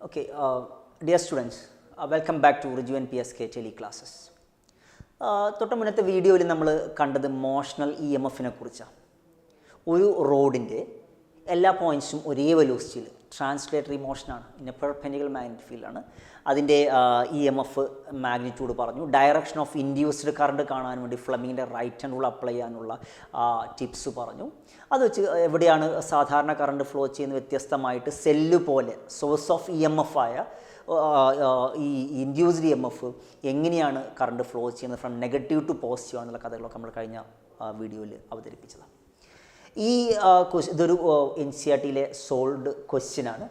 Okay, dear students, welcome back to Rijuan PSK Tele Classes. തൊട്ട് മുന്നത്തെ വീഡിയോയിൽ നമ്മൾ കണ്ടത് മോഷണൽ ഇ എം എഫിനെ കുറിച്ചാണ്. ഒരു റോഡിൻ്റെ എല്ലാ പോയിൻറ്റ്സും ഒരേ വെലോസിറ്റിയിൽ ട്രാൻസ്ലേറ്ററി മോഷനാണ്, ഇൻ എ പെർപെൻഡിക്കുലർ മാഗ്നറ്റിക് ഫീൽഡാണ്. അതിൻ്റെ ഇ എം എഫ് മാഗ്നിറ്റ്യൂഡ് പറഞ്ഞു. ഡയറക്ഷൻ ഓഫ് ഇൻഡ്യൂസ്ഡ് കറണ്ട് കാണാൻ വേണ്ടി ഫ്ലെമിങ്ങിൻ്റെ റൈറ്റ് ഹാൻഡ് റൂൾ അപ്ലൈ ചെയ്യാനുള്ള ടിപ്സ് പറഞ്ഞു. അത് വെച്ച് എവിടെയാണ് സാധാരണ കറണ്ട് ഫ്ലോ ചെയ്യുന്നത് വ്യത്യസ്തമായിട്ട് സെല്ല് പോലെ source of E M F ആയ ഈ ഇൻഡ്യൂസ്ഡ് ഇ എം എഫ് എങ്ങനെയാണ് കറണ്ട് ഫ്ലോ ചെയ്യുന്നത് ഫ്രം നെഗറ്റീവ് ടു പോസിറ്റീവ് എന്നുള്ള കഥകളൊക്കെ നമ്മൾ കഴിഞ്ഞ വീഡിയോയിൽ അവതരിപ്പിച്ചതാണ്. ഈ ഇതൊരു എൻ സി ആർ ടിയിലെ സോൾവ്ഡ് ക്വസ്റ്റ്യനാണ്.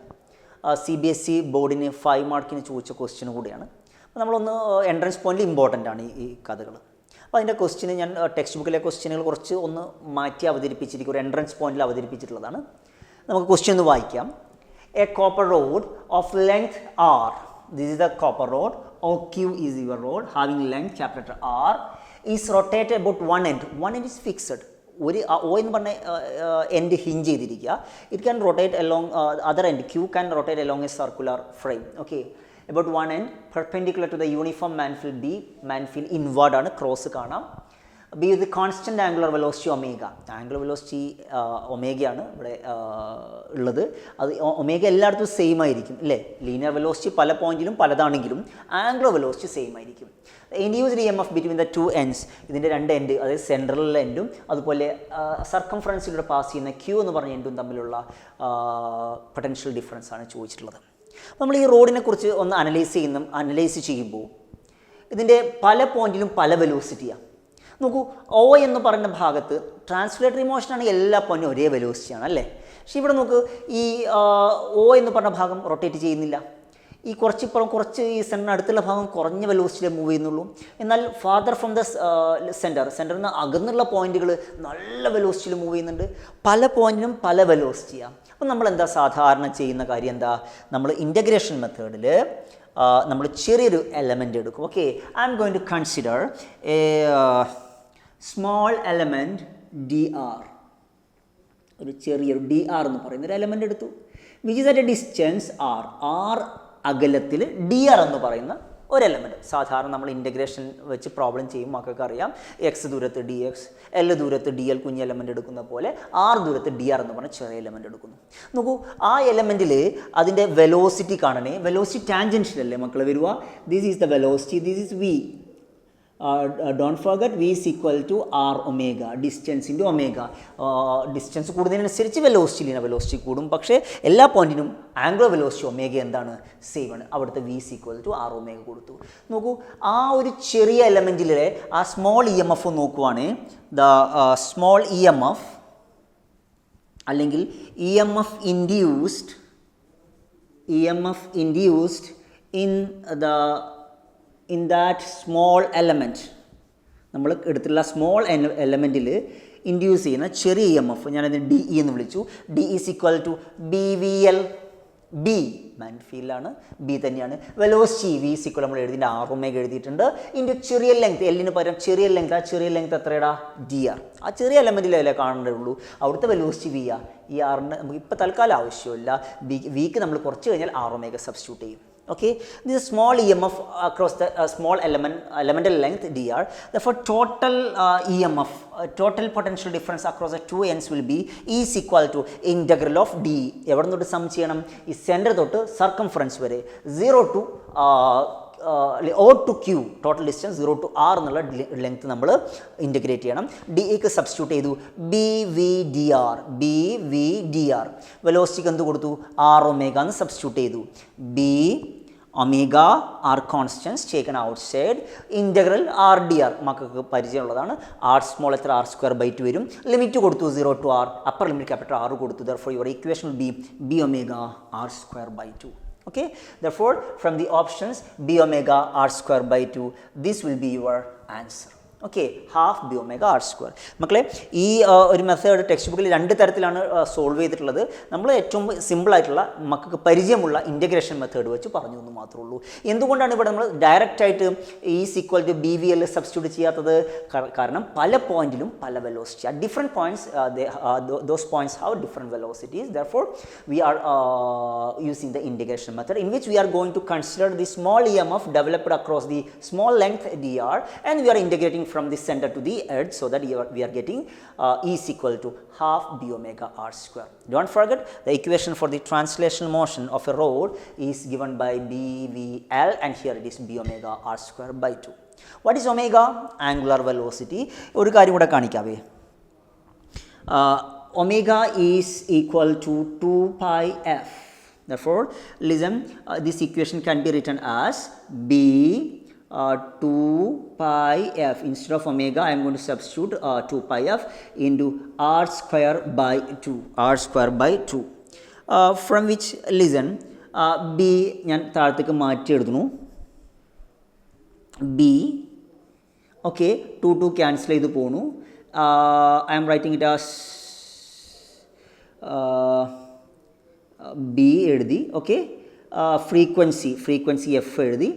CBSE ബോർഡിന് 5 മാർക്കിന് ചോദിച്ച ക്വസ്റ്റ്യൻ കൂടിയാണ്. അപ്പോൾ നമ്മളൊന്ന് എൻട്രൻസ് പോയിന്റിൽ ഇമ്പോർട്ടൻ്റ് ആണ് ഈ കഥകൾ. അപ്പോൾ അതിൻ്റെ ക്വസ്റ്റ്യന് ഞാൻ ടെക്സ്റ്റ് ബുക്കിലെ ക്വസ്റ്റ്യനുകൾ കുറച്ച് ഒന്ന് മാറ്റി അവതരിപ്പിച്ചിരിക്കും, ഒരു എൻട്രൻസ് പോയിന്റിൽ അവതരിപ്പിച്ചിട്ടുള്ളതാണ്. നമുക്ക് ക്വസ്റ്റ്യൻ ഒന്ന് വായിക്കാം. A copper rod of length R, this is the copper rod, OQ is your rod having length capital letter R, is rotated about one end is fixed. ഒരു O എന്ന് പറഞ്ഞ എൻഡ് ഹിഞ്ച് ചെയ്തിരിക്കുക. It can rotate along other end Q can rotate along A circular frame. Okay, about one end perpendicular to the uniform manifold B, manifold inward ആണ്, cross കാണാം. B with constant angular velocity omega, angular velocity ഒമേഗയാണ് ഇവിടെ ഉള്ളത്. അത് omega എല്ലായിടത്തും same ആയിരിക്കും അല്ലേ. Linear velocity പല പോയിന്റിലും പലതാണെങ്കിലും ആംഗുലർ വെലോസിറ്റി സെയിം ആയിരിക്കും. Induced E M F between the 2 ends, ഇതിൻ്റെ 2 എൻഡ്, അതായത് സെൻട്രൽ എൻഡും അതുപോലെ സർക്കംഫറൻസിലൂടെ പാസ് ചെയ്യുന്ന Q എന്ന് പറഞ്ഞ എൻഡും തമ്മിലുള്ള പൊട്ടൻഷ്യൽ ഡിഫറൻസ് ആണ് ചോദിച്ചിട്ടുള്ളത്. അപ്പോൾ നമ്മൾ ഈ റോഡിനെ കുറിച്ച് ഒന്ന് അനലൈസ് ചെയ്യുമ്പോൾ ഇതിൻ്റെ പല പോയിന്റിലും പല വെലോസിറ്റിയാണ്. നോക്കൂ, O എന്ന് പറയുന്ന ഭാഗത്ത് ട്രാൻസ്ലേറ്ററി മോഷനാണ്, എല്ലാ പോയിന്റും ഒരേ വെലോസിറ്റിയാണ് അല്ലേ. പക്ഷേ ഇവിടെ നോക്ക്, ഈ O എന്ന് പറഞ്ഞ ഭാഗം റൊട്ടേറ്റ് ചെയ്യുന്നില്ല. ഈ കുറച്ച് ഈ സെൻറ്ററിന് അടുത്തുള്ള ഭാഗം കുറഞ്ഞ വെലോസിറ്റിയിൽ മൂവ് ചെയ്യുന്നുള്ളൂ. എന്നാൽ ഫാദർ ഫ്രം ദ സെൻറ്ററിൽ നിന്ന് അകന്നുള്ള പോയിന്റുകൾ നല്ല വെലോസിറ്റിയിൽ മൂവ് ചെയ്യുന്നുണ്ട്. പല പോയിന്റിനും പല വെലോസിറ്റിയാണ്. അപ്പം നമ്മൾ എന്താ സാധാരണ ചെയ്യുന്ന കാര്യം എന്താ, നമ്മൾ ഇൻ്റഗ്രേഷൻ മെത്തേഡിൽ നമ്മൾ ചെറിയൊരു എലമെൻ്റ് എടുക്കും. Okay, I am going to consider a small element dr, ഒരു ചെറിയൊരു dr എന്ന് പറയുന്ന ഒരു എലമെൻ്റ് എടുത്തു. Which is at a distance r അകലത്തിൽ dr എന്ന് പറയുന്ന ഒരു എലമെൻറ്റ്. സാധാരണ നമ്മൾ ഇൻ്റഗ്രേഷൻ വെച്ച് പ്രോബ്ലം ചെയ്യും, മക്കൾക്ക് അറിയാം. എക്സ് ദൂരത്ത് dx, L ദൂരത്ത് dl കുഞ്ഞ് എലമെൻ്റ് എടുക്കുന്ന പോലെ r ദൂരത്ത് dr എന്ന് പറഞ്ഞ ചെറിയ എലമെൻ്റ് എടുക്കുന്നു. നോക്കൂ, ആ എലമെൻറ്റിൽ അതിൻ്റെ വെലോസിറ്റി കാണണേ. വെലോസിറ്റി ടാൻജൻഷ്യൽ അല്ലേ മക്കൾ വരിക. This is the velocity, this is v. Don't forget v is equal to r omega, distance into omega. Distance കൂടുന്നതിനനുസരിച്ച് വെലോസിറ്റി കൂടും. പക്ഷേ എല്ലാ പോയിന്റിനും ആംഗുലർ വെലോസിറ്റി ഒമേഗ എന്താണ്, സെയിം ആണ്. അവിടുത്തെ v is equal to r omega കൊടുത്തു. നോക്കൂ, ആ ഒരു ചെറിയ എലമെൻറ്റിലെ ആ സ്മോൾ ഇ എം എഫ് നോക്കുവാണ്. The small E M F അല്ലെങ്കിൽ E M F induced in that small element, നമ്മൾ എടുത്തിട്ടുള്ള സ്മോൾ എലമെൻറ്റിൽ ഇൻഡ്യൂസ് ചെയ്യുന്ന ചെറിയ ഇ എം എഫ് ഞാനതിന് ഡി ഇ എന്ന് വിളിച്ചു. D is equal to BVL. B മാൻഫീൽഡാണ്, ബി തന്നെയാണ്. വെലോസിറ്റി വി ഈസ് ഈക്വൽ നമ്മൾ എഴുതിൻ്റെ ആർ ഒമേഗ എഴുതിയിട്ടുണ്ട്. ഇതിൻ്റെ ചെറിയ ലെങ്ത്, എല്ലിന് പകരം ചെറിയ ലെങ്ത്, ആ ചെറിയ ലെങ്ത് എത്രയടാ, dr. ആ ചെറിയ എലമെൻറ്റിലല്ലേ കാണേണ്ടതുള്ളൂ. അവിടുത്തെ വെലോസിറ്റി വി ആ. ഈ ആറിന് നമുക്ക് ഇപ്പോൾ തൽക്കാലം ആവശ്യമില്ല. വിക്ക് നമ്മൾ കുറച്ച് കഴിഞ്ഞാൽ ആർ ഒമേഗ സബ്സ്റ്റിറ്റ്യൂട്ട് ചെയ്യും. Okay, this is small EMF across the small elemental length dr. Therefore, total EMF, total potential difference across the 2 ends will be is equal to integral of d. എവിടെ തൊട്ട് some ചെയ്യണം, ഈ centre തൊട്ട് circumference വരെ 0 to O to Q, total distance 0 to R എന്നുള്ള length നമ്മൾ integrate ചെയ്യണം. ഡിക്ക് സബ്സ്റ്റിറ്റ്യൂട്ട് ചെയ്തു, BV dr. വെലോസിറ്റിക്ക് എന്ത് കൊടുത്തു, R ഒമേഗ എന്ന് സബ്സ്റ്റിറ്റ്യൂട്ട് ചെയ്തു. B omega R constants taken outside, integral R dr മക്കൾക്ക് പരിചയമുള്ളതാണ്. R സ്മോൾ എത്ര, r²/2 വരും. ലിമിറ്റ് കൊടുത്തു 0 to R, upper limit capital R കൊടുത്തു. Therefore your equation will be B omega r²/2. Okay, therefore from the options B omega r²/2, this will be your answer. Okay, half B omega R square. മക്കളെ ഈ ഒരു method text ബുക്കിൽ 2 തരത്തിലാണ് solve ചെയ്തിട്ടുള്ളത്. നമ്മൾ ഏറ്റവും സിമ്പിളായിട്ടുള്ള മക്കൾക്ക് പരിചയമുള്ള ഇൻറ്റഗ്രേഷൻ മെത്തേഡ് വെച്ച് പറഞ്ഞു എന്ന് മാത്രമേ ഉള്ളൂ. എന്തുകൊണ്ടാണ് ഇവിടെ നമ്മൾ ഡയറക്റ്റായിട്ട് is equal to B V L substitute ചെയ്യാത്തത്? കാരണം പല പോയിന്റിലും പല velocity, at different points those points have different velocities. Therefore we are using the integration method, in which we are going to consider the small EMF developed across the small length dr, and we are integrating from the center to the edge, so that we are getting E is equal to half b omega r square. Don't forget the equation for the translational motion of a rod is given by BVL, and here it is b omega r square by 2. What is omega? Angular velocity. ഒരു കാര്യം കൂടെ കാണിക്കാവേ. Omega is equal to 2 pi f. Therefore, listen, this equation can be written as b 2 pi f. Instead of omega, I am going to substitute 2 pi f into r square by 2. R square by 2. From which, listen, b ഞാൻ താഴത്തേക്ക് മാറ്റി എഴുതുന്നു. b, okay, 2 cancel ചെയ്ത് പോണു. I am writing it as B എഴുതി. Okay, frequency F എഴുതി.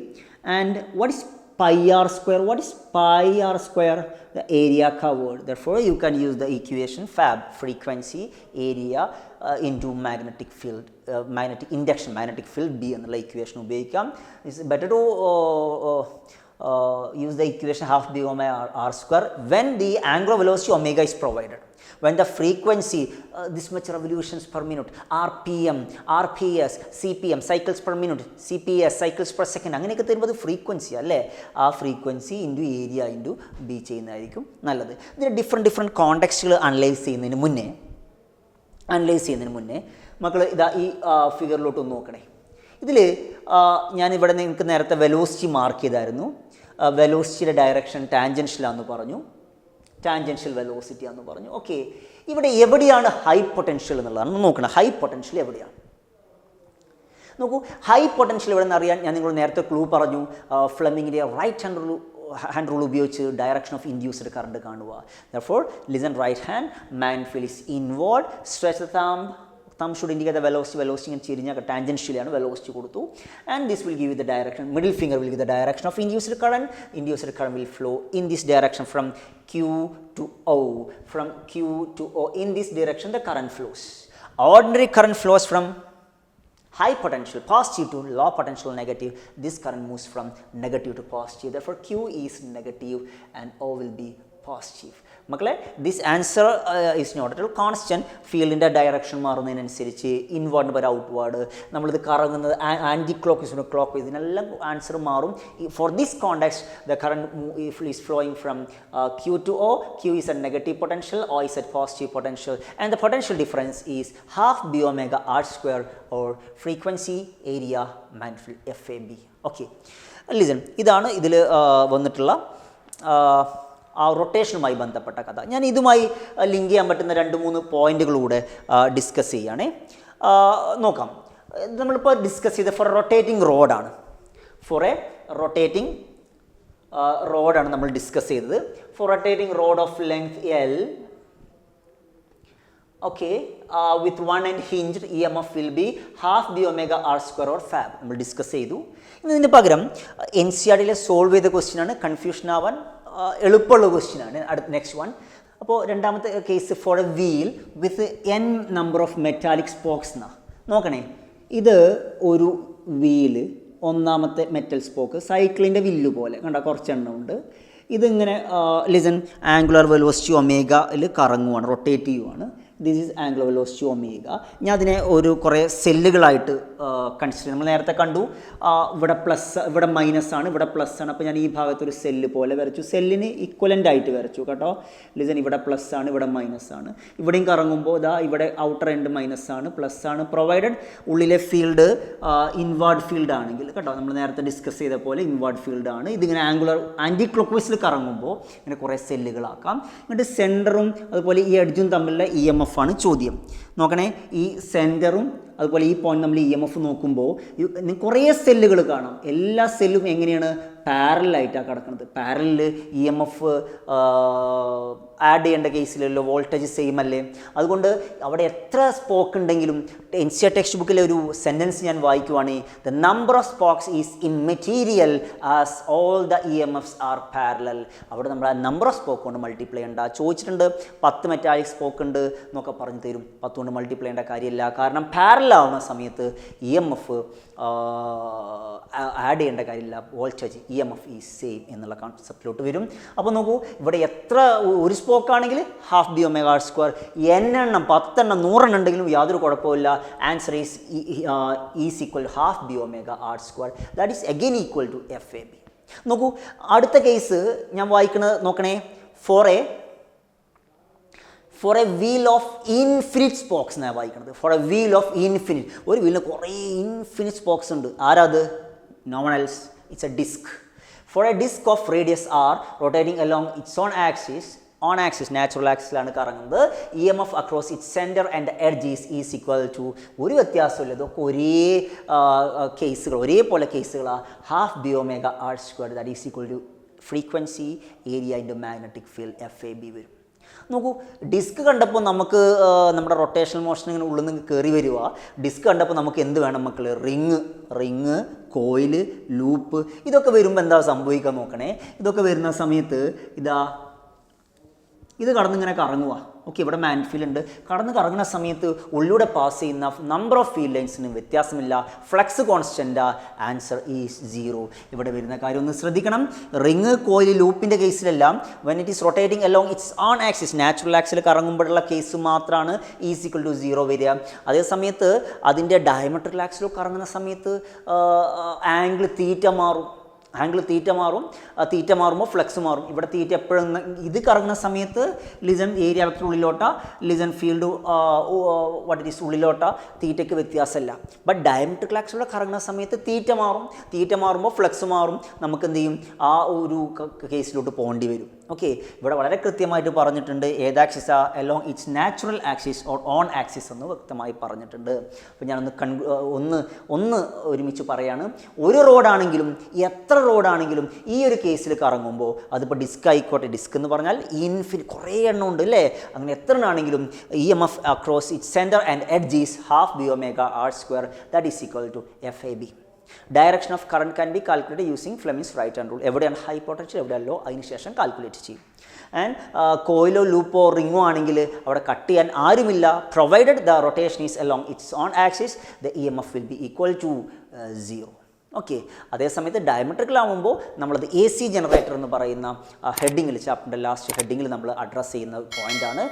And what is pi R square? What is pi R square? The area covered. Therefore you can use the equation fab, frequency area into magnetic field, magnetic induction, magnetic field B എന്നുള്ള equation ഉപയോഗിക്കാം. It's better to use the equation half b omega r square when the angular velocity omega is provided. When the frequency this much revolutions per minute, rpm, rps, cpm, cycles per minute, cps, cycles per second, അങ്ങനെയൊക്കെ തരുമ്പോൾ frequency അല്ലേ, ആ frequency into area into B ചെയ്യുന്നതായിരിക്കും നല്ലത്. ഇതിന് different കോണ്ടെക്സ്റ്റുകൾ analyse ചെയ്യുന്നതിന് മുന്നേ മക്കൾ ഇതാ ഈ ഫിഗറിലോട്ട് ഒന്ന് നോക്കണേ. ഇതിൽ ഞാനിവിടെ നിങ്ങൾക്ക് നേരത്തെ വെലോസിറ്റി മാർക്ക് ചെയ്തായിരുന്നു. വെലോസിറ്റിയുടെ ഡയറക്ഷൻ ടാൻജൻഷ്യലാണെന്ന് പറഞ്ഞു, ടാൻജൻഷ്യൽ വെലോസിറ്റി ആണെന്ന് പറഞ്ഞു. ഓക്കെ, ഇവിടെ എവിടെയാണ് ഹൈ പൊട്ടൻഷ്യൽ എന്നുള്ളതാണ് നോക്കണം. ഹൈ പൊട്ടൻഷ്യൽ എവിടെയാണ് നോക്കൂ. ഹൈ പൊട്ടൻഷ്യൽ എവിടെ നിന്ന് അറിയാൻ ഞാൻ നിങ്ങൾ നേരത്തെ ക്ലൂ പറഞ്ഞു. ഫ്ലെമിങ്ങിൻ്റെ റൈറ്റ് ഹാൻഡ് റൂൾ ഉപയോഗിച്ച് ഡയറക്ഷൻ ഓഫ് ഇൻഡ്യൂസ്ഡ് കറണ്ട് കാണുക. Therefore, listen, right hand, magnetic field is inward, stretch the thumb should indicate the velocity ഇങ്ങനെ ചെരിഞ്ഞാൽ ടാൻജൻഷ്യലാണ് വെലോസിറ്റി കൊടുത്തു. And this will give the direction, middle finger will give the direction of induced current will flow in this direction from Q to O. From Q to O, in this direction the current flows. Ordinary current flows from high potential positive to low potential negative. This current moves from negative to positive. Therefore, Q is negative and O will be positive. മക്കളെ, this answer is not at all constant. ഫീൽഡിൻ്റെ direction മാറുന്നതിനനുസരിച്ച് inward വരെ outward നമ്മളിത് കറങ്ങുന്നത് anticlockwise clockwise ഇതിനെല്ലാം answer മാറും. For this context the current is flowing from Q to O. Q is at negative potential, O is at positive potential, and the potential difference is half b omega r square, or frequency area magnetic FAB. Okay, listen, ഇതാണ് ഇതിൽ വന്നിട്ടുള്ള ആ റൊട്ടേഷനുമായി ബന്ധപ്പെട്ട കഥ. ഞാൻ ഇതുമായി link ചെയ്യാൻ പറ്റുന്ന 2-3 പോയിന്റുകളൂടെ ഡിസ്കസ് ചെയ്യുകയാണേ. നോക്കാം. നമ്മളിപ്പോൾ ഡിസ്കസ് ചെയ്ത ഫോർ റൊട്ടേറ്റിംഗ് റോഡാണ്. ഫോർ എ റൊട്ടേറ്റിംഗ് റോഡാണ് നമ്മൾ ഡിസ്കസ് ചെയ്തത്. For rotating rod of length L, okay, with one end hinged, EMF will be half b omega r square or fab. നമ്മൾ ഡിസ്കസ് ചെയ്തു. ഇതിന് പകരം NCERTയിലെ സോൾവ് ചെയ്ത ക്വസ്റ്റ്യൻ ആണ്, കൺഫ്യൂഷൻ ആവാൻ എളുപ്പമുള്ള ക്വസ്റ്റ്യൻ ആണ്. അടുത്ത നെക്സ്റ്റ് വൺ. അപ്പോൾ രണ്ടാമത്തെ case for a wheel with n number of metallic spokes എന്നാണ്. നോക്കണേ, ഇത് ഒരു വീല്, ഒന്നാമത്തെ മെറ്റൽ സ്പോക്ക് സൈക്കിളിൻ്റെ വില്ല് പോലെ കണ്ട കുറച്ചെണ്ണം ഉണ്ട്. ഇതിങ്ങനെ ലിസൺ, ആംഗുലർ വെലോസിറ്റി ഒമേഗയിൽ കറങ്ങുവാണ്, റൊട്ടേറ്റ് ചെയ്യുവാണ്. This is angular velocity omega. ഞാൻ അതിനെ ഒരു കുറേ സെല്ലുകളായിട്ട് കൺസിഡർ. നമ്മൾ നേരത്തെ കണ്ടു ഇവിടെ പ്ലസ്, ഇവിടെ മൈനസ് ആണ്, ഇവിടെ പ്ലസ് ആണ്. അപ്പോൾ ഞാൻ ഈ ഭാഗത്തൊരു സെല്ല് പോലെ വരച്ചു, സെല്ലിന് ഇക്വലൻ്റ് ആയിട്ട് വരച്ചു കേട്ടോ. ലിസൺ, ഇവിടെ പ്ലസ് ആണ്, ഇവിടെ മൈനസ് ആണ്. ഇവിടെയും കറങ്ങുമ്പോൾ ഇതാ ഇവിടെ ഔട്ടർ എൻഡ് മൈനസ് ആണ്, പ്ലസ് ആണ്. പ്രൊവൈഡഡ് ഉള്ളിലെ ഫീൽഡ് ഇൻവേർഡ് ഫീൽഡ് ആണെങ്കിൽ കേട്ടോ, നമ്മൾ നേരത്തെ ഡിസ്കസ് ചെയ്ത പോലെ ഇൻവേർഡ് ഫീൽഡ് ആണ്. ഇതിങ്ങനെ ആംഗുലർ ആൻറ്റി ക്ലോക്ക് വൈസിൽ കറങ്ങുമ്പോൾ ഇങ്ങനെ കുറേ സെല്ലുകളാക്കാം. എന്നിട്ട് സെൻറ്ററും അതുപോലെ ഈ എഡ്ജും തമ്മിലുള്ള EMF ആണ് ചോദ്യം. നോക്കണേ, ഈ സെൻറ്ററും അതുപോലെ ഈ പോയിന്റ് നമ്മൾ EMF നോക്കുമ്പോൾ കുറേ സെല്ലുകൾ കാണാം. എല്ലാ സെല്ലും എങ്ങനെയാണ്? പാരലായിട്ടാണ് കിടക്കുന്നത്. പാരലിൽ ഇ എം എഫ് ആഡ് ചെയ്യേണ്ട കേസിലല്ലോ, വോൾട്ടേജ് സെയിം അല്ലേ. അതുകൊണ്ട് അവിടെ എത്ര സ്പോക്ക് ഉണ്ടെങ്കിലും എൻ സി ആർ ടെക്സ്റ്റ് ബുക്കിലെ ഒരു സെൻറ്റൻസ് ഞാൻ വായിക്കുവാണെങ്കിൽ the number of spokes is immaterial as all the E M Fs are parallel. അവിടെ നമ്മൾ ആ നമ്പർ ഓഫ് സ്പോക്ക് കൊണ്ട് മൾട്ടിപ്ലൈ ചെയ്യേണ്ട. ചോദിച്ചിട്ടുണ്ട് 10 മെറ്റാലിക് സ്പോക്ക് ഉണ്ട് എന്നൊക്കെ പറഞ്ഞു തരും. 10 കൊണ്ട് മൾട്ടിപ്ലൈ ചെയ്യേണ്ട കാര്യമില്ല. കാരണം പാരലാവുന്ന സമയത്ത് ഇ എം എഫ് ആഡ് ചെയ്യേണ്ട കാര്യമില്ല. വോൾട്ടേജ് ഇ എം എഫ് ഈ സെയിം എന്നുള്ള കോൺസെപ്റ്റിലോട്ട് വരും. അപ്പോൾ നോക്കൂ, ഇവിടെ എത്ര ഒരു സ്പോക്ക് ആണെങ്കിൽ half B omega R square, എണ്ണം 10 എണ്ണം 100 എണ്ണം ഉണ്ടെങ്കിലും യാതൊരു കുഴപ്പമില്ല. Answer is equal to half B omega R square. That is again equal to F A B. നോക്കൂ, അടുത്ത കേസ് ഞാൻ വായിക്കുന്നത് നോക്കണേ. For a wheel of infinite spokes എന്നാണ് വായിക്കുന്നത്. For a wheel of infinite, ഒരു വീലിന് കുറേ ഇൻഫിനിറ്റ് സ്പോക്സ് ഉണ്ട്. ആരാത്? No one else, it's a disc. For a disc of radius R rotating along its own axis natural ആക്സിസിലാണ് കറങ്ങുന്നത്. E M F across its centre and edges is equal to, ഒരു വ്യത്യാസമില്ല, ഇതൊക്കെ ഒരേ കേസുകൾ, ഒരേപോലെ കേസുകളാണ്. Half B omega R square that is equal to frequency area into magnetic field F A B വരും. നോക്കൂ, ഡിസ്ക് കണ്ടപ്പോൾ നമുക്ക് നമ്മുടെ റൊട്ടേഷണൽ മോഷൻ ഇങ്ങനെ ഉള്ളിൽ നിന്ന് കയറി വരിക. ഡിസ്ക് കണ്ടപ്പോൾ നമുക്ക് എന്ത് വേണം മക്കൾ? റിങ്, കോയില്, ലൂപ്പ്, ഇതൊക്കെ വരുമ്പോൾ എന്താ സംഭവിക്കാൻ നോക്കണേ. ഇതൊക്കെ വരുന്ന സമയത്ത് ഇത് കടന്നിങ്ങനെ കറങ്ങുക. ഓക്കെ, ഇവിടെ മാഗ്നറ്റിക് ഉണ്ട്. കറങ്ങുന്ന സമയത്ത് ഉള്ളിലൂടെ പാസ് ചെയ്യുന്ന നമ്പർ ഓഫ് ഫീൽഡ് ലൈൻസിന് വ്യത്യാസമില്ല. Flux constant. Answer is 0. ഇവിടെ വരുന്ന കാര്യം ഒന്ന് ശ്രദ്ധിക്കണം. റിങ്, കോയിൽ, ലൂപ്പിൻ്റെ കേസിലെല്ലാം when it is rotating along its own axis natural ആക്സിൽ കറങ്ങുമ്പോഴുള്ള കേസ് മാത്രമാണ് ഈസ് ഈക്വൽ ടു 0 വരിക. അതേ സമയത്ത് അതിൻ്റെ ഡയമട്രിക്കൽ ആക്സിൽ കറങ്ങുന്ന സമയത്ത് ആംഗിൾ തീറ്റ മാറും. തീറ്റ മാറുമ്പോൾ ഫ്ലക്സ് മാറും. ഇവിടെ തീറ്റ എപ്പോഴും ഇത് കറങ്ങുന്ന സമയത്ത് ലിസൺ ഏരിയ വെക്ടർ ഉള്ളിലോട്ട, listen field what it is ഉള്ളിലോട്ട, തീറ്റയ്ക്ക് വ്യത്യാസമില്ല. ബട്ട് ഡയമട്രിക്കൽ ആക്സിലൂടെ കറങ്ങുന്ന സമയത്ത് തീറ്റ മാറുമ്പോൾ ഫ്ലക്സ് മാറും. നമുക്ക് എന്ത് ചെയ്യും? ആ ഒരു കേസിലോട്ട് പോകേണ്ടി വരും. ഓക്കെ, ഇവിടെ വളരെ കൃത്യമായിട്ട് പറഞ്ഞിട്ടുണ്ട് ഏത് ആക്സിസാ along its natural axis or own axis എന്ന് വ്യക്തമായി പറഞ്ഞിട്ടുണ്ട്. അപ്പോൾ ഞാനൊന്ന് ഒന്ന് ഒരുമിച്ച് പറയാണ്. ഒരു റോഡാണെങ്കിലും എത്ര റോഡാണെങ്കിലും ഈ ഒരു കേസിൽ കറങ്ങുമ്പോൾ, അതിപ്പോൾ ഡിസ്ക് ആയിക്കോട്ടെ, ഡിസ്ക് എന്ന് പറഞ്ഞാൽ കുറേ എണ്ണം ഉണ്ട് അല്ലേ, അങ്ങനെ എത്ര എണ്ണമാണെങ്കിലും E M F across its centre and edge is half B omega R square that is equal to F A B. Direction of current can be calculate using Fleming's right hand rule. എവിടെയാണ് high potential, എവിടെയാണ് low, അതിന് ശേഷം calculate ചെയ്യും. And കോയിലോ ലൂപ്പോ റിങ്ങോ ആണെങ്കിൽ അവിടെ cut ചെയ്യാൻ ആരുമില്ല. Provided the rotation is along its own axis the E M F will be equal to 0. Okay, അതേസമയത്ത് ഡയമട്രിക്കലാവുമ്പോൾ നമ്മളത് എ സി ജനറേറ്റർ എന്ന് പറയുന്ന ഹെഡിങ്ങിൽ, ചാപ്റ്ററിൻ്റെ ലാസ്റ്റ് ഹെഡിങ്ങിൽ നമ്മൾ അഡ്രസ്സ് ചെയ്യുന്ന പോയിൻ്റാണ്.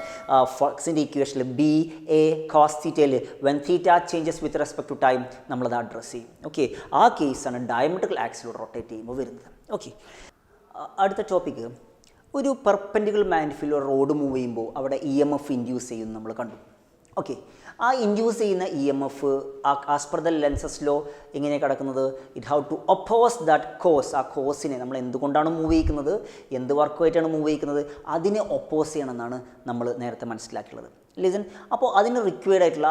ഫ്ലക്സിൻ്റെ ഇക്വേഷനിൽ ബി എ കോസ് തീറ്റയിൽ when theta changes with respect to time നമ്മളത് അഡ്രസ്സ് ചെയ്യും. ഓക്കെ, ആ കേസാണ് ഡയമട്രിക്കൽ ആക്സിലൂടെ റൊട്ടേറ്റ് ചെയ്യുമ്പോൾ വരുന്നത്. ഓക്കെ, അടുത്ത ടോപ്പിക്ക്, ഒരു perpendicular magnetic field road move ചെയ്യുമ്പോൾ അവിടെ ഇ എം എഫ് ഇൻഡ്യൂസ് ചെയ്യുന്നു നമ്മൾ കണ്ടു. ഓക്കെ, ആ ഇൻഡ്യൂസ് ചെയ്യുന്ന E M F as per the Lenz's law എങ്ങനെയാണ് കിടക്കുന്നത്? It have to oppose that cause. ആ കോസിനെ നമ്മൾ എന്തുകൊണ്ടാണ് മൂവ് ചെയ്യിക്കുന്നത്, എന്ത് വർക്കുമായിട്ടാണ് മൂവ് ചെയ്യിക്കുന്നത്, അതിനെ ഒപ്പോസ് ചെയ്യണമെന്നാണ് നമ്മൾ നേരത്തെ മനസ്സിലാക്കിയുള്ളത്. ലിസൺ, അപ്പോൾ അതിന് റിക്വയർഡ് ആയിട്ടുള്ള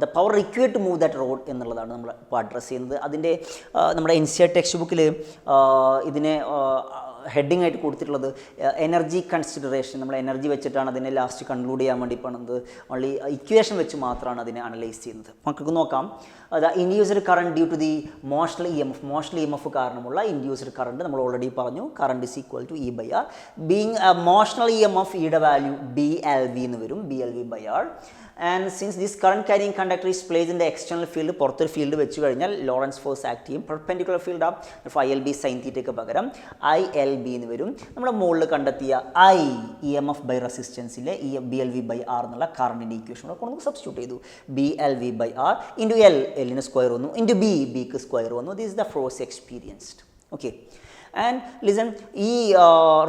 the power required to move that rod എന്നുള്ളതാണ് നമ്മൾ ഇപ്പോൾ അഡ്രസ്സ് ചെയ്യുന്നത്. അതിൻ്റെ നമ്മുടെ എൻ സി ആർ ടെക്സ്റ്റ് ബുക്കിൽ ഇതിനെ ഹെഡിങ് ആയിട്ട് കൊടുത്തിട്ടുള്ളത് എനർജി കൺസിഡറേഷൻ. നമ്മൾ എനർജി വെച്ചിട്ടാണ് അതിനെ ലാസ്റ്റ് കൺക്ലൂഡ് ചെയ്യാൻ വേണ്ടി പോകുന്നത്. ഓൺലി ഇക്വേഷൻ വെച്ച് മാത്രമാണ് അതിനെ അനലൈസ് ചെയ്യുന്നത്. നമുക്ക് നോക്കാം. The induced current due to the motional E M F കാരണമുള്ള ഇൻഡ്യൂസ്ഡ് കറണ്ട് നമ്മൾ ഓൾറെഡി പറഞ്ഞു. Current is equal to E by R. Being motional E M F ഇയുടെ വാല്യൂ ബി എൽ വി എന്ന് വരും, B L V by R. And since this current carrying conductor is place in the external field, പുറത്തൊരു field വെച്ച് കഴിഞ്ഞാൽ Lorentz force act ചെയ്യും. Perpendicular ഫീൽഡാണ്. I L B sign തീറ്റയ്ക്ക് പകരം I L B എന്ന് വരും. നമ്മുടെ മുകളിൽ കണ്ടെത്തിയ I E M F by റെസിസ്റ്റൻസിലെ B L V by R എന്നുള്ള കറണ്ടിൻ്റെ ഇക്വേഷനോടെ കൊണ്ട് നമുക്ക് സബ്സ്റ്റിറ്റ്യൂട്ട് ചെയ്തു. B L V by R into L, എല്ലിന് സ്ക്വയർ വന്നു, ഇൻറ്റു ബി, ബിക്ക് സ്ക്വയർ വന്നു. This is the force experienced. Okay, and listen, ഈ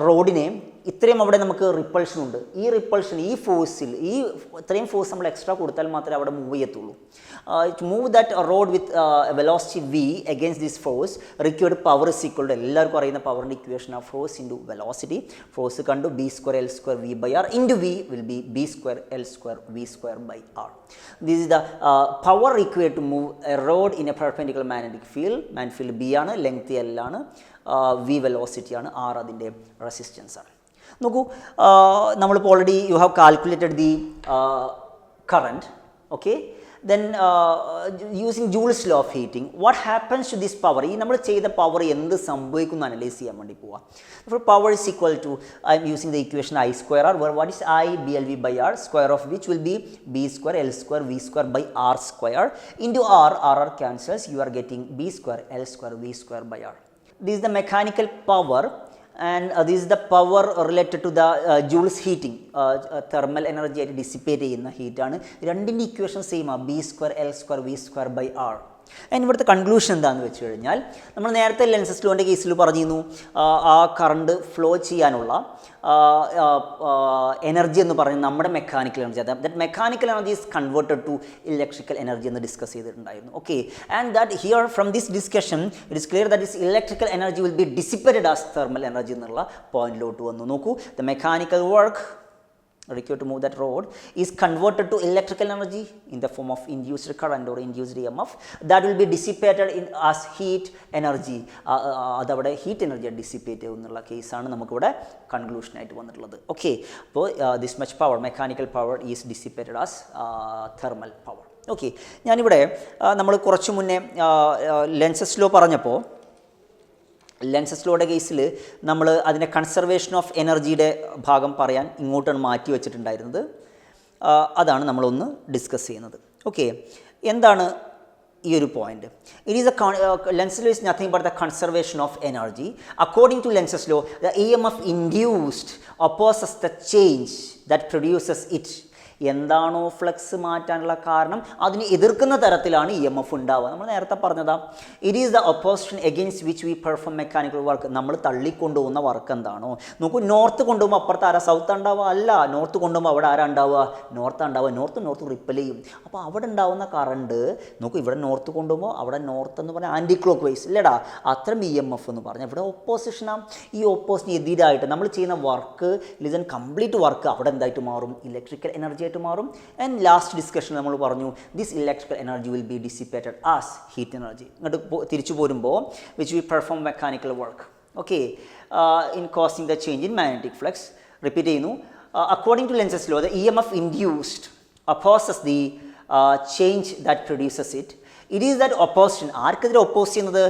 റോഡിനെ ഇത്രയും അവിടെ നമുക്ക് റിപ്പൾഷൻ ഉണ്ട്. ഈ റിപ്പൾഷൻ, ഈ ഫോഴ്സിൽ, ഇത്രയും ഫോഴ്സ് നമ്മൾ എക്സ്ട്രാ കൊടുത്താൽ മാത്രമേ അവിടെ മൂവ് ചെയ്യത്തുള്ളൂ. To move that rod with velocity v against this force required power is equal to, എല്ലാവർക്കും അറിയുന്ന പവറിൻ്റെ ഇക്വേഷൻ ആ ഫോഴ്സ് ഇൻറ്റു വെലോസിറ്റി. ഫോഴ്സ് കണ്ടു, b²L² v/r into v will be b²L² v²/r. This is the power required to move a rod in a perpendicular magnetic field. Magnetic field b ആണ്, length L ആണ്, v velocity ആണ്, r അതിൻ്റെ resistance ആണ്. നോക്കൂ, നമ്മളിപ്പോൾ already you have calculated the current. Okay, then using Joule's law of heating, what happens to this power? ഈ നമ്മൾ ചെയ്ത പവർ എന്ത് സംഭവിക്കുന്നു അനലൈസ് ചെയ്യാൻ വേണ്ടി പോവാം. അപ്പോൾ power is equal to, I am using the equation I²R, where what is I? BLV/R, square of which will be b²L² v²/r² into r cancels, you are getting b²L² v²/r. This is the mechanical power, and this is the power related to the Joule's heating. Thermal energy ആയിട്ട് dissipate ചെയ്യുന്ന ഹീറ്റാണ്. രണ്ടിൻ്റെ equation same ആ, b²L² v²/r. And ഇവിടുത്തെ conclusion എന്താണെന്ന് വെച്ച് കഴിഞ്ഞാൽ, നമ്മൾ നേരത്തെ ലെൻസസ് ലോൻ്റെ കേസിൽ പറഞ്ഞിരുന്നു ആ കറണ്ട് ഫ്ലോ ചെയ്യാനുള്ള എനർജി എന്ന് പറയുന്നത് നമ്മുടെ mechanical energy. That mechanical energy is converted to electrical energy എന്ന് ഡിസ്കസ് ചെയ്തിട്ടുണ്ടായിരുന്നു. Okay, and that here from this discussion it is clear that this electrical energy will be dissipated as thermal energy എന്നുള്ള പോയിന്റിലോട്ട് വന്നു. നോക്കൂ, the mechanical work required to move that rod is converted to electrical energy in the form of induced current or induced EMF that will be dissipated in as heat energy. അതവിടെ heat energy dissipate ചെയ്യുന്നുള്ള കേസാണ് നമുക്കിവിടെ കൺക്ലൂഷനായിട്ട് വന്നിട്ടുള്ളത്. Okay, അപ്പോൾ this much power, mechanical power is dissipated as thermal power. Okay, ഞാനിവിടെ നമ്മൾ കുറച്ച് മുന്നേ Lenz's law പറഞ്ഞപ്പോൾ, ലെൻസസ് ലോയുടെ കേസിൽ നമ്മൾ അതിൻ്റെ കൺസർവേഷൻ ഓഫ് എനർജിയുടെ ഭാഗം പറയാൻ ഇങ്ങോട്ടാണ് മാറ്റി വെച്ചിട്ടുണ്ടായിരുന്നത്. അതാണ് നമ്മളൊന്ന് ഡിസ്കസ് ചെയ്യുന്നത്. ഓക്കെ, എന്താണ് ഈ ഒരു point? It is Lenz's law is nothing but the conservation of energy. According to Lenz's law, the EMF induced opposes the change that produces it. എന്താണോ ഫ്ലക്സ് മാറ്റാനുള്ള കാരണം അതിനെ എതിർക്കുന്ന തരത്തിലാണ് EMF ഉണ്ടാവുക. നമ്മൾ നേരത്തെ പറഞ്ഞതാ, it is the opposition against which we perform mechanical work. നമ്മൾ തള്ളിക്കൊണ്ടുപോകുന്ന വർക്ക് എന്താണോ, നോക്കൂ, നോർത്ത് കൊണ്ടുപോകുമ്പോൾ അപ്പുറത്ത് ആരാ സൗത്ത് ഉണ്ടാവുക? അല്ല, നോർത്ത് കൊണ്ടുപോകുമ്പോൾ അവിടെ ആരാ ഉണ്ടാവുക? നോർത്ത് ഉണ്ടാവുക. നോർത്ത് റിപ്പൽ ചെയ്യും. അപ്പോൾ അവിടെ ഉണ്ടാവുന്ന കറണ്ട് നോക്കൂ, ഇവിടെ നോർത്ത് കൊണ്ടുപോകുമ്പോൾ അവിടെ നോർത്ത് എന്ന് പറഞ്ഞാൽ ആൻറ്റി ക്ലോക്ക് വൈസ് ഇല്ലടാ, അത്രയും EMF എന്ന് പറഞ്ഞാൽ ഇവിടെ ഓപ്പോസിഷനാണ്. ഈ ഓപ്പോസിഷന് എതിരായിട്ട് നമ്മൾ ചെയ്യുന്ന വർക്ക്, ലിസൺ, കംപ്ലീറ്റ് വർക്ക് അവിടെ എന്തായിട്ട് മാറും? ഇലക്ട്രിക്കൽ എനർജി ആയിട്ട് മാറും. ആൻഡ് ലാസ്റ്റ് ഡിസ്കഷൻ നമ്മൾ പറഞ്ഞു, this electrical energy will be dissipated as heat energy. ഇങ്ങോട്ട് തിരിച്ചു പോരുമ്പോൾ which we perform mechanical work. Okay, in causing the change in magnetic flux. Repeat ചെയ്യുന്നു, according to Lenz's law, the EMF induced opposes the change that produces it. It is that opposition, ആർക്കെതിരെ oppose ചെയ്യുന്നത്?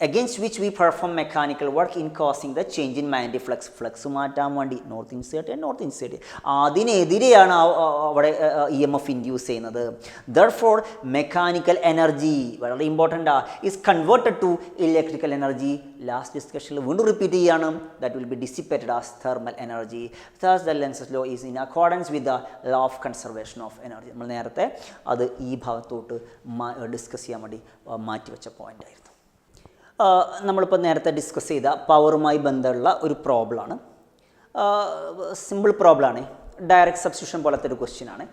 against which we perform mechanical work in causing the change in magnetic flux. Flux മാറ്റാൻ വേണ്ടി north inside അതിനെതിരെയാണ് അവിടെ EMF induce ചെയ്യുന്നത്. Therefore mechanical energy വളരെ important is converted to electrical energy. Last ഡിസ്കഷനിൽ വീണ്ടും റിപ്പീറ്റ് ചെയ്യാണ്, that will be dissipated as thermal energy. Thus the Lenz's law is in accordance with the law of conservation of energy. നമ്മൾ നേരത്തെ അത് ഈ ഭാഗത്തോട്ട് discuss ചെയ്യാൻ വേണ്ടി മാറ്റിവെച്ച പോയിന്റ് ആയിരുന്നു. നമ്മളിപ്പോൾ നേരത്തെ ഡിസ്കസ് ചെയ്ത പവറുമായി ബന്ധമുള്ള ഒരു പ്രോബ്ലമാണ്. സിമ്പിൾ പ്രോബ്ലമാണ്, ഡയറക്റ്റ് സബ്സ്റ്റിറ്റ്യൂഷൻ പോലത്തെ ഒരു ക്വസ്റ്റ്യൻ ആണ്.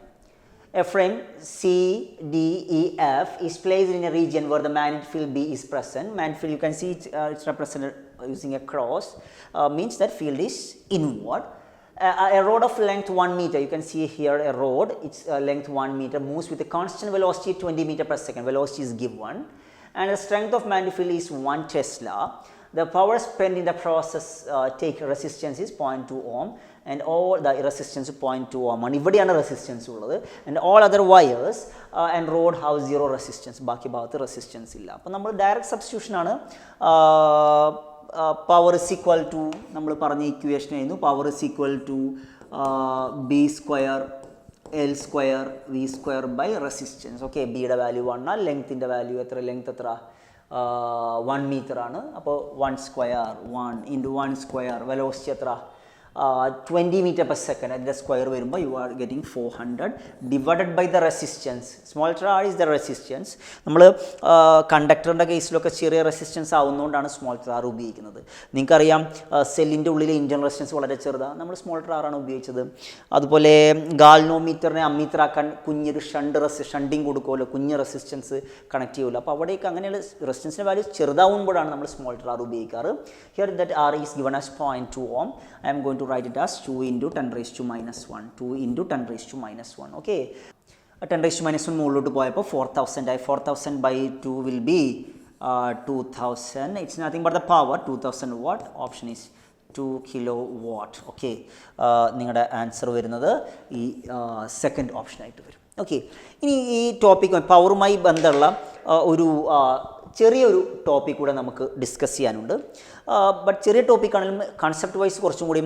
A frame CDEF is placed in a region where the magnetic field B is present. Magnetic field, you can see it's represented using a cross, means that field is inward. A rod of length 1 meter, you can see here a rod, its length 1 meter, moves with a constant velocity 20 meter per second. Velocity is given. And the strength of magnetic field is 1 Tesla. The power spent in the process take resistance is 0.2 ohm and all the resistance 0.2 ohm. And ഇവിടെയാണ് resistance ഉള്ളത്. And all other wires and rod have 0 resistance. ബാക്കി ഭാഗത്ത് resistance ഇല്ല. അപ്പോൾ നമ്മൾ direct substitution ആണ്. Power is equal to, നമ്മൾ പറഞ്ഞ ഇക്വേഷൻ ആയിരുന്നു, power is equal to b² L² v² by resistance. Okay, ബിയുടെ വാല്യൂ 1 ആണ്, ലെങ്ത്തിൻ്റെ വാല്യൂ എത്ര? ലെങ്ത് എത്ര? 1 മീറ്റർ ആണ്. അപ്പോൾ 1² 1 × 1². വെലോസിറ്റി എത്ര? 20 meter per second അതിൻ്റെ സ്ക്വയർ വരുമ്പോൾ you are getting 400 divided by the resistance. Small r is the resistance. നമ്മൾ കണ്ടക്ടറിൻ്റെ കേസിലൊക്കെ ചെറിയ റെസിസ്റ്റൻസ് ആവുന്നതുകൊണ്ടാണ് സ്മോൾ ആർ ഉപയോഗിക്കുന്നത്. നിങ്ങൾക്കറിയാം സെല്ലിൻ്റെ ഉള്ളിലെ ഇൻറ്റേർണൽ റെസിസ്റ്റൻസ് വളരെ ചെറുതാണ്, നമ്മൾ സ്മോൾ ആറാണ് ഉപയോഗിച്ചത്. അതുപോലെ ഗാൽനോമീറ്ററിനെ അമ്മീറ്റർ ആക്കാൻ കുഞ്ഞൊരു ഷണ്ടിങ് കൊടുക്കുമല്ലോ, കുഞ്ഞ് റെസിസ്റ്റൻസ് കണക്ട് ചെയ്യുമല്ലോ. അപ്പോൾ അവിടേക്ക് അങ്ങനെയുള്ള റെസിസ്റ്റൻസിൻ്റെ വാല്യൂ ചെറുതാവുമ്പോഴാണ് നമ്മൾ സ്മോൾ ആർ ഉപയോഗിക്കാറ്. Here that are is given as 0.2 ohm. I am going to write it as 2 into 10 raised to minus 1. 2 into 10 raised to minus 1. Okay. 10 raised to minus 1 മുകളിലോട്ട് പോയപ്പോൾ 4000 ആയി. 4000 by 2 will be 2000. It's nothing but the power 2000 watt. Option is 2 kilowatt. Okay. നിങ്ങളുടെ answer വരുന്നത് ഈ second option ആയിട്ട് വരും. Okay. ഇനി ഈ ടോപ്പിക് പവറുമായി ബന്ധമുള്ള ഒരു ചെറിയൊരു ടോപ്പിക് കൂടെ നമുക്ക് ഡിസ്കസ് ചെയ്യാനുണ്ട്. ബട്ട് ചെറിയ ടോപ്പിക്കാണെങ്കിലും കൺസെപ്റ്റ് വൈസ് കുറച്ചും കൂടി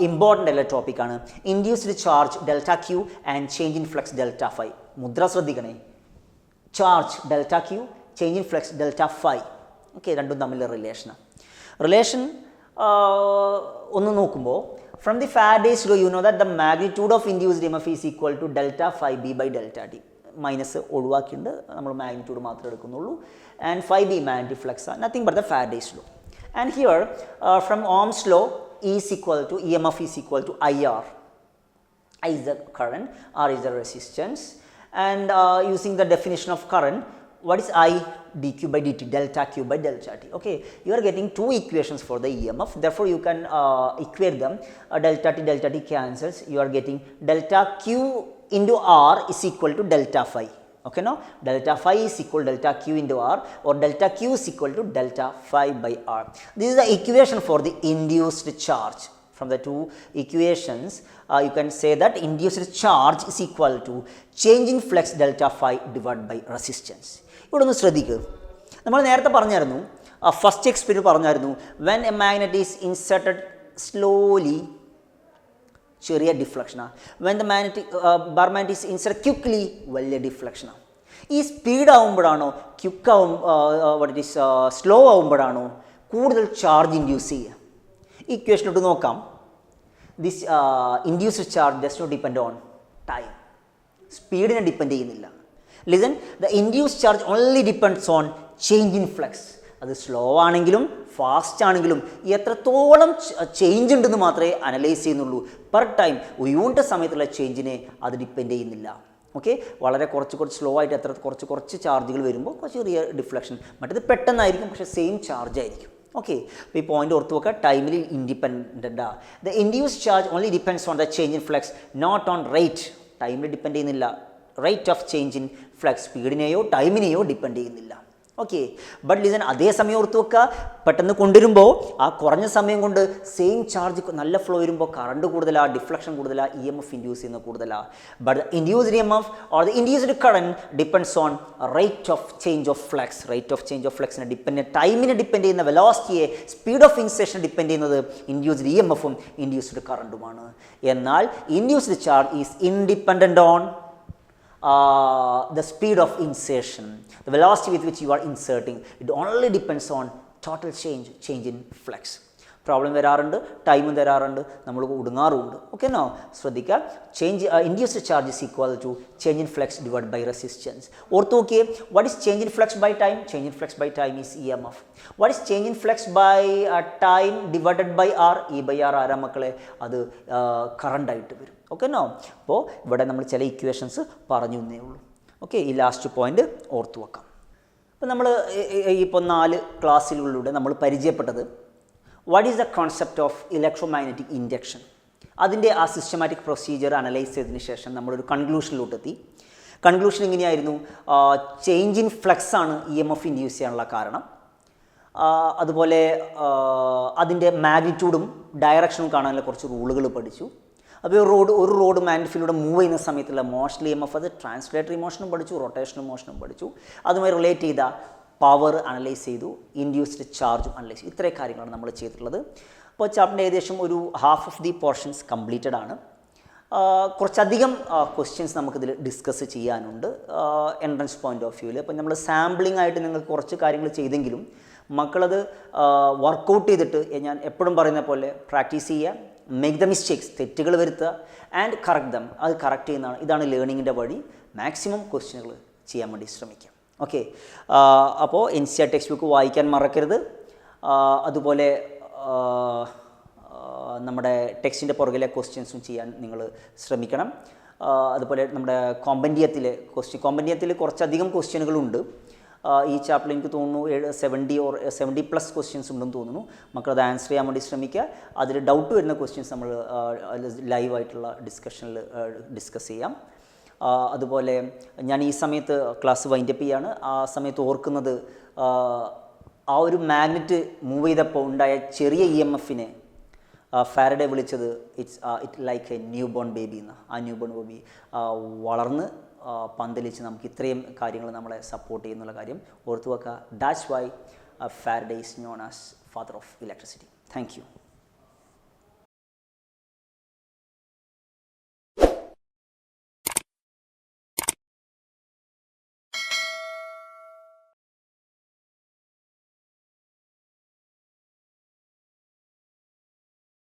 ഇമ്പോർട്ടൻ്റ് ആയിട്ടുള്ള ടോപ്പിക്കാണ്. Induced charge delta q and change in flux delta phi. മുദ്ര ശ്രദ്ധിക്കണേ. Charge delta q, change in flux delta phi. Okay, രണ്ടും തമ്മിലുള്ള റിലേഷൻ ഒന്ന് നോക്കുമ്പോൾ from the Faraday's law you know that the magnitude of induced EMF is equal to delta phi b by delta t. Minus ഒഴിവാക്കിയിട്ടുണ്ട്, നമ്മൾ magnitude മാത്രമേ എടുക്കുന്നുള്ളൂ. And phi B magnetic flux ആണ്, nothing but the Faraday's law. And here from Ohm's law E is equal to EMF is equal to IR. I is the current, R is the resistance. And using the definition of current, what is I? dq by dt, delta q by delta t. Okay, you are getting two equations for the EMF, therefore you can equate them. Delta t cancels, you are getting delta q into R is equal to delta phi. Okay, now delta phi is equal to delta q into R, or delta q is equal to delta phi by R. This is the equation for the induced charge. From the two equations, you can say that induced charge is equal to change in flux delta phi divided by resistance. ഇവിടെ ഒന്ന് ശ്രദ്ധിക്കുക. നമ്മൾ നേരത്തെ പറഞ്ഞായിരുന്നു, first experiment പറഞ്ഞായിരുന്നു, when a magnet is inserted slowly, ചെറിയ ഡിഫ്ലക്ഷനാണ്. When the bar magnet is inserted quickly, വലിയ ഡിഫ്ലക്ഷനാണ്. ഈ സ്പീഡ് ആവുമ്പോഴാണോ സ്ലോ ആവുമ്പോഴാണോ കൂടുതൽ ചാർജ് ഇൻഡ്യൂസ് ചെയ്യുക? ഈ ഇക്വേഷനിലോട്ട് നോക്കാം. This induced charge does not depend on time. സ്പീഡിനെ ഡിപ്പെൻഡ് ചെയ്യുന്നില്ല. Listen, the induced charge only depends on change in flux. അത് സ്ലോ ആണെങ്കിലും ഫാസ്റ്റ് ആണെങ്കിലും എത്രത്തോളം ചേഞ്ച് ഉണ്ടെന്ന് മാത്രമേ അനലൈസ് ചെയ്യുന്നുള്ളൂ. പെർ ടൈം ഒരു യൂണിറ്റ് സമയത്തുള്ള ചേഞ്ചിനെ അത് ഡിപ്പെൻഡ് ചെയ്യുന്നില്ല. ഓക്കെ, വളരെ കുറച്ച് സ്ലോ ആയിട്ട് കുറച്ച് ചാർജുകൾ വരുമ്പോൾ ചെറിയ ഡിഫ്ലക്ഷൻ, മറ്റേത് പെട്ടെന്നായിരിക്കും പക്ഷേ സെയിം ചാർജ് ആയിരിക്കും. ഓക്കെ, അപ്പോൾ ഈ പോയിന്റ് ഓർത്ത് വെക്കുക, ടൈമിൽ ഇൻഡിപെൻഡൻ്റാണ്. The induced charge only depends on the change in flux, not on rate. ടൈമിൽ ഡിപ്പെൻഡ് ചെയ്യുന്നില്ല. Rate of change in flux സ്പീഡിനെയോ ടൈമിനെയോ ഡിപ്പെൻഡ് ചെയ്യുന്നില്ല. ഓക്കെ, ബട്ട് ലിസൺ, അതേ സമയം ഓർത്ത് വെക്കുക, പെട്ടെന്ന് കൊണ്ടുവരുമ്പോൾ ആ കുറഞ്ഞ സമയം കൊണ്ട് സെയിം ചാർജ് നല്ല ഫ്ലോ വരുമ്പോൾ കറണ്ട് കൂടുതലാണ്, ഡിഫ്ലക്ഷൻ കൂടുതലാണ്, ഇ എം എഫ് ഇൻഡ്യൂസ് ചെയ്യുന്നത് കൂടുതലാണ്. But induced E M F or the induced current depends on rate of change of flux. Rate of change of ഫ്ലക്സിനെ ടൈമിനെ ഡിപ്പെൻഡ് ചെയ്യുന്ന വെലോസിറ്റിയെ, സ്പീഡ് ഓഫ് ഇൻസേഷൻ ഡിപ്പെൻഡ് ചെയ്യുന്നത് induced E M എഫും induced കറണ്ടുമാണ്. എന്നാൽ induced charge is independent on the speed of insertion, the velocity with which you are inserting. It only depends on total change in flux. Problem വരാറുണ്ട്, ടൈമും തരാറുണ്ട്, നമ്മൾ ഒടുങ്ങാറുമുണ്ട്. Okay, no ശ്രദ്ധിക്കുക. Induced charge is equal to change in flux divide by resistance. ഓർത്ത് നോക്കിയേ, what is change in flux by time? Change in flux by time is E M F. What is change in flux by time divided by R? E by R ആരാ മക്കളെ? അത് കറണ്ടായിട്ട് വരും. Okay, no. അപ്പോൾ ഇവിടെ നമ്മൾ ചില equations പറഞ്ഞു എന്നേ ഉള്ളൂ. ഓക്കെ, ഈ ലാസ്റ്റ് പോയിന്റ് ഓർത്തു വെക്കാം. അപ്പോൾ നമ്മൾ ഇപ്പോൾ 4 ക്ലാസ്സിലൂടെ നമ്മൾ പരിചയപ്പെട്ടത് what is the concept of electromagnetic induction. അതിൻ്റെ ആ സിസ്റ്റമാറ്റിക് പ്രൊസീജിയർ അനലൈസ് ചെയ്തതിന് ശേഷം നമ്മളൊരു കൺക്ലൂഷനിലോട്ടെത്തി. കൺക്ലൂഷൻ എങ്ങനെയായിരുന്നു? ചേഞ്ച് ഇൻ ഫ്ലക്സ് ആണ് ഇ എം എഫ് ഇൻഡ്യൂസ് ചെയ്യാനുള്ള കാരണം. അതുപോലെ അതിൻ്റെ മാഗ്നിറ്റ്യൂഡും ഡയറക്ഷനും കാണാനുള്ള കുറച്ച് റൂളുകൾ പഠിച്ചു. അപ്പോൾ ഒരു റോഡ് മാഗ്നറ്റിലൂടെ മൂവ് ചെയ്യുന്ന സമയത്തുള്ള മോഷൻ ഇ എം എഫ്, അത് ട്രാൻസ്ലേറ്ററി മോഷനും പഠിച്ചു, റൊട്ടേഷണൽ മോഷനും പഠിച്ചു. അതുമായി റിലേറ്റ് ചെയ്ത പവർ അനലൈസ് ചെയ്തു, ഇൻഡ്യൂസ്ഡ് ചാർജും അനലൈസ് ചെയ്തു. ഇത്രയും കാര്യങ്ങളാണ് നമ്മൾ ചെയ്തിട്ടുള്ളത്. അപ്പോൾ ചാപ്റ്ററിൻ്റെ ഏകദേശം ഒരു half of the portions completed ആണ്. കുറച്ചധികം ക്വസ്റ്റ്യൻസ് നമുക്കിതിൽ ഡിസ്കസ് ചെയ്യാനുണ്ട് എൻട്രൻസ് പോയിൻ്റ് ഓഫ് വ്യൂവിൽ. അപ്പോൾ നമ്മൾ സാമ്പിളിംഗ് ആയിട്ട് നിങ്ങൾക്ക് കുറച്ച് കാര്യങ്ങൾ ചെയ്തെങ്കിലും മക്കളത് വർക്കൗട്ട് ചെയ്തിട്ട്, ഞാൻ എപ്പോഴും പറയുന്ന പോലെ പ്രാക്ടീസ് ചെയ്യുക, മേക്ക് ദ മിസ്റ്റേക്സ്, തെറ്റുകൾ വരുത്തുക, ആൻഡ് കറക്റ്റ് ദം, അത് കറക്റ്റ് ചെയ്യുന്നതാണ്. ഇതാണ് ലേണിങ്ങിൻ്റെ വഴി. മാക്സിമം ക്വസ്റ്റ്യനുകൾ ചെയ്യാൻ വേണ്ടി ശ്രമിക്കാം. ഓക്കെ, അപ്പോൾ NCERT ടെക്സ്റ്റ് ബുക്ക് വായിക്കാൻ മറക്കരുത്. അതുപോലെ നമ്മുടെ ടെക്സ്റ്റിൻ്റെ പുറകിലെ ക്വസ്റ്റ്യൻസും ചെയ്യാൻ നിങ്ങൾ ശ്രമിക്കണം. അതുപോലെ നമ്മുടെ കോമ്പൻഡിയത്തിലെ കോമ്പൻഡിയത്തിൽ കുറച്ചധികം ക്വസ്റ്റ്യനുകളുണ്ട്. ഈ ചാപ്റ്ററിൽ എനിക്ക് തോന്നുന്നു 70+ ക്വസ്റ്റ്യൻസ് ഉണ്ടെന്ന് തോന്നുന്നു. മക്കളത് ആൻസർ ചെയ്യാൻ വേണ്ടി ശ്രമിക്കുക. അതിൽ ഡൗട്ട് വരുന്ന ക്വസ്റ്റ്യൻസ് നമ്മൾ ലൈവായിട്ടുള്ള ഡിസ്കഷനിൽ ഡിസ്കസ് ചെയ്യാം. അതുപോലെ ഞാൻ ഈ സമയത്ത് ക്ലാസ് വൈൻഡപ്പ് ചെയ്യാണ്. ആ സമയത്ത് ഓർക്കുന്നത്, ആ ഒരു മാഗ്നറ്റ് മൂവ് ചെയ്തപ്പോൾ ഉണ്ടായ ചെറിയ EMFനെ ഫാരഡെ വിളിച്ചത് it like A new born baby എന്ന്. ആ ന്യൂ ബോൺ ബേബി വളർന്ന് പന്തലിച്ച് നമുക്ക് ഇത്രയും കാര്യങ്ങൾ നമ്മളെ സപ്പോർട്ട് ചെയ്യുന്നുള്ള കാര്യം ഓർത്തു വെക്കുക. That's why Faraday is known as father of electricity. Thank you.